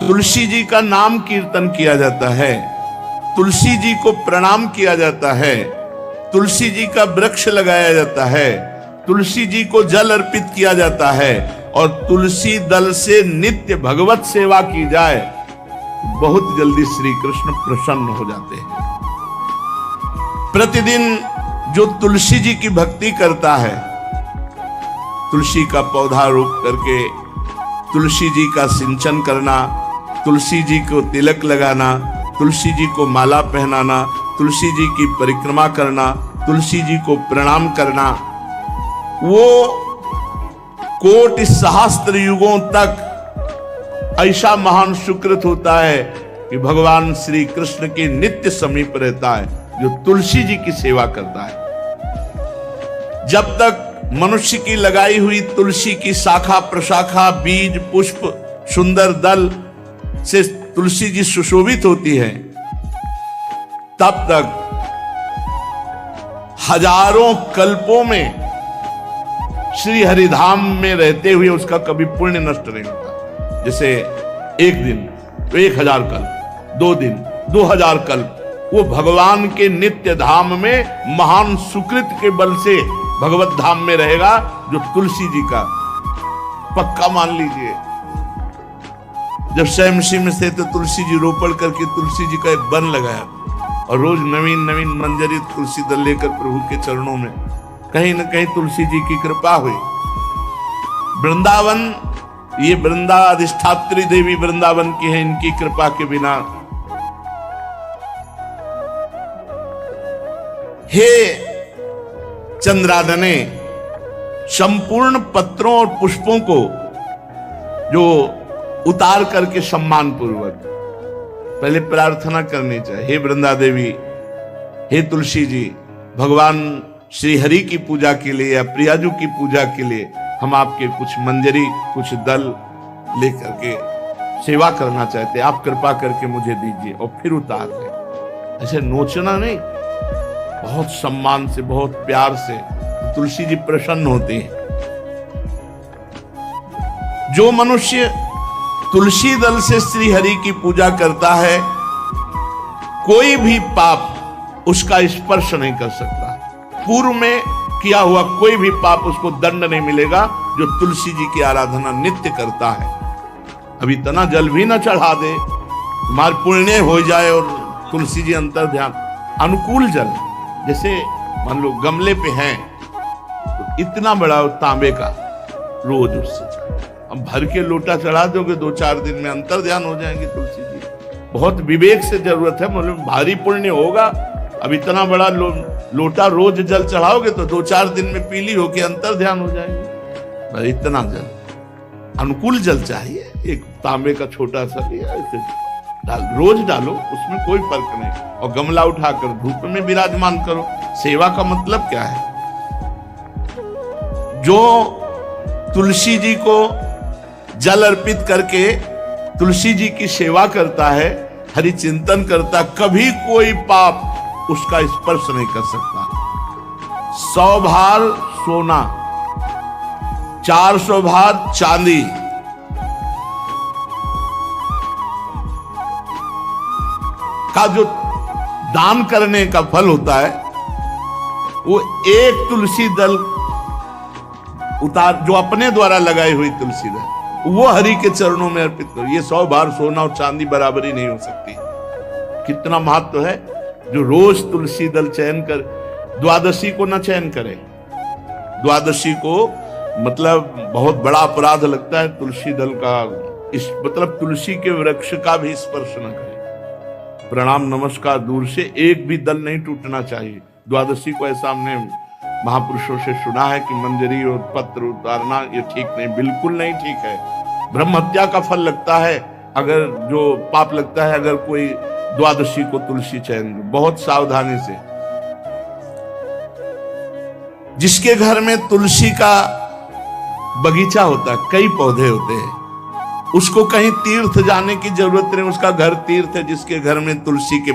तुलसी जी का नाम कीर्तन किया जाता है, तुलसी जी को प्रणाम किया जाता है, तुलसी जी का वृक्ष लगाया जाता है, तुलसी जी को जल अर्पित किया जाता है और तुलसी दल से नित्य भगवत सेवा की जाए, बहुत जल्दी श्री कृष्ण प्रसन्न हो जाते हैं। प्रतिदिन जो तुलसी जी की भक्ति करता है, तुलसी का पौधा रोप करके तुलसी जी का सिंचन करना, तुलसी जी को तिलक लगाना, तुलसी जी को माला पहनाना, तुलसी जी की परिक्रमा करना, तुलसी जी को प्रणाम करना, वो कोटि सहस्त्र युगों तक ऐसा महान सुकृत होता है कि भगवान श्री कृष्ण के नित्य समीप रहता है जो तुलसी जी की सेवा करता है। जब तक मनुष्य की लगाई हुई तुलसी की शाखा प्रशाखा बीज पुष्प सुंदर दल से तुलसी जी सुशोभित होती है, तब तक हजारों कल्पों में श्री हरिधाम में रहते हुए उसका कभी पुण्य नष्ट नहीं होता। जैसे एक दिन तो 1000 कल्प, 2 दिन 2000 कल्प वो भगवान के नित्य धाम में महान सुकृत के बल से भगवत धाम में रहेगा, जो तुलसी जी का पक्का मान लीजिए। जब स्वयं में थे तो तुलसी जी रोपण करके तुलसी जी का एक वन लगाया और रोज नवीन नवीन मंजरी तुलसी दल लेकर प्रभु के चरणों में, कहीं न कहीं तुलसी जी की कृपा हुई। वृंदावन, ये वृंदा अधिष्ठात्री देवी वृंदावन की है, इनकी कृपा के बिना। हे चंद्रादने, संपूर्ण पत्रों और पुष्पों को जो उतार करके सम्मान पूर्वक पहले प्रार्थना करनी चाहिए, हे वृंदा देवी, हे तुलसी जी, भगवान श्री हरि की पूजा के लिए या प्रियाजू की पूजा के लिए हम आपके कुछ मंजरी कुछ दल लेकर के सेवा करना चाहते हैं, आप कृपा करके मुझे दीजिए, और फिर उतार दें। ऐसे नोचना नहीं, बहुत सम्मान से बहुत प्यार से तुलसी जी प्रसन्न होती हैं। जो मनुष्य तुलसी दल से श्री हरि की पूजा करता है, कोई भी पाप उसका स्पर्श नहीं कर सकता। पूर्व में किया हुआ कोई भी पाप उसको दंड नहीं मिलेगा जो तुलसी जी की आराधना नित्य करता है। अब इतना जल भी ना चढ़ा दे, तुम्हारे पुण्य हो जाए और तुलसी जी अंतर ध्यान अनुकूल जल, जैसे मान लो गमले पे हैं तो इतना बड़ा तांबे का रोज उससे अब भर के लोटा चढ़ा दोगे, 2-4 दिन में अंतर ध्यान हो जाएंगे तुलसी जी। बहुत विवेक से जरूरत है, मतलब भारी पुण्य होगा। अब इतना बड़ा लोटा रोज जल चढ़ाओगे तो 2-4 दिन में पीली होके अंतर ध्यान हो जाएंगे। इतना जल, अनुकूल जल चाहिए। एक तांबे का छोटा सा लिया, ऐसे रोज डालो, उसमें कोई फर्क नहीं, और गमला उठाकर धूप में विराजमान करो। सेवा का मतलब क्या है? जो तुलसी जी को जल अर्पित करके तुलसी जी की सेवा करता है, हरि चिंतन करता, कभी कोई पाप उसका स्पर्श नहीं कर सकता। 100 भार सोना, 400 भार चांदी, का जो दान करने का फल होता है, वो एक तुलसी दल उतार, जो अपने द्वारा लगाई हुई तुलसी दल, वो हरि के चरणों में अर्पित करो। ये 100 भार सोना और चांदी बराबरी नहीं हो सकती। कितना महत्व है। जो रोज तुलसी दल चयन कर, द्वादशी को न चयन करे, द्वादशी को मतलब बहुत बड़ा अपराध लगता है तुलसी दल का, इस मतलब तुलसी के वृक्ष का भी स्पर्श न करे। प्रणाम नमस्कार दूर से, एक भी दल नहीं टूटना चाहिए। द्वादशी को ऐसा हमने महापुरुषों से सुना है कि मंजरी और पत्र उतारना ये ठीक नहीं, बिल्कुल नहीं ठीक है। ब्रह्म हत्या का फल लगता है, अगर जो पाप लगता है अगर कोई द्वादशी को तुलसी चयन, बहुत सावधानी से। जिसके घर में तुलसी का बगीचा होता है, कई पौधे होते हैं, उसको कहीं तीर्थ जाने की जरूरत नहीं, उसका घर तीर्थ है। जिसके घर में तुलसी के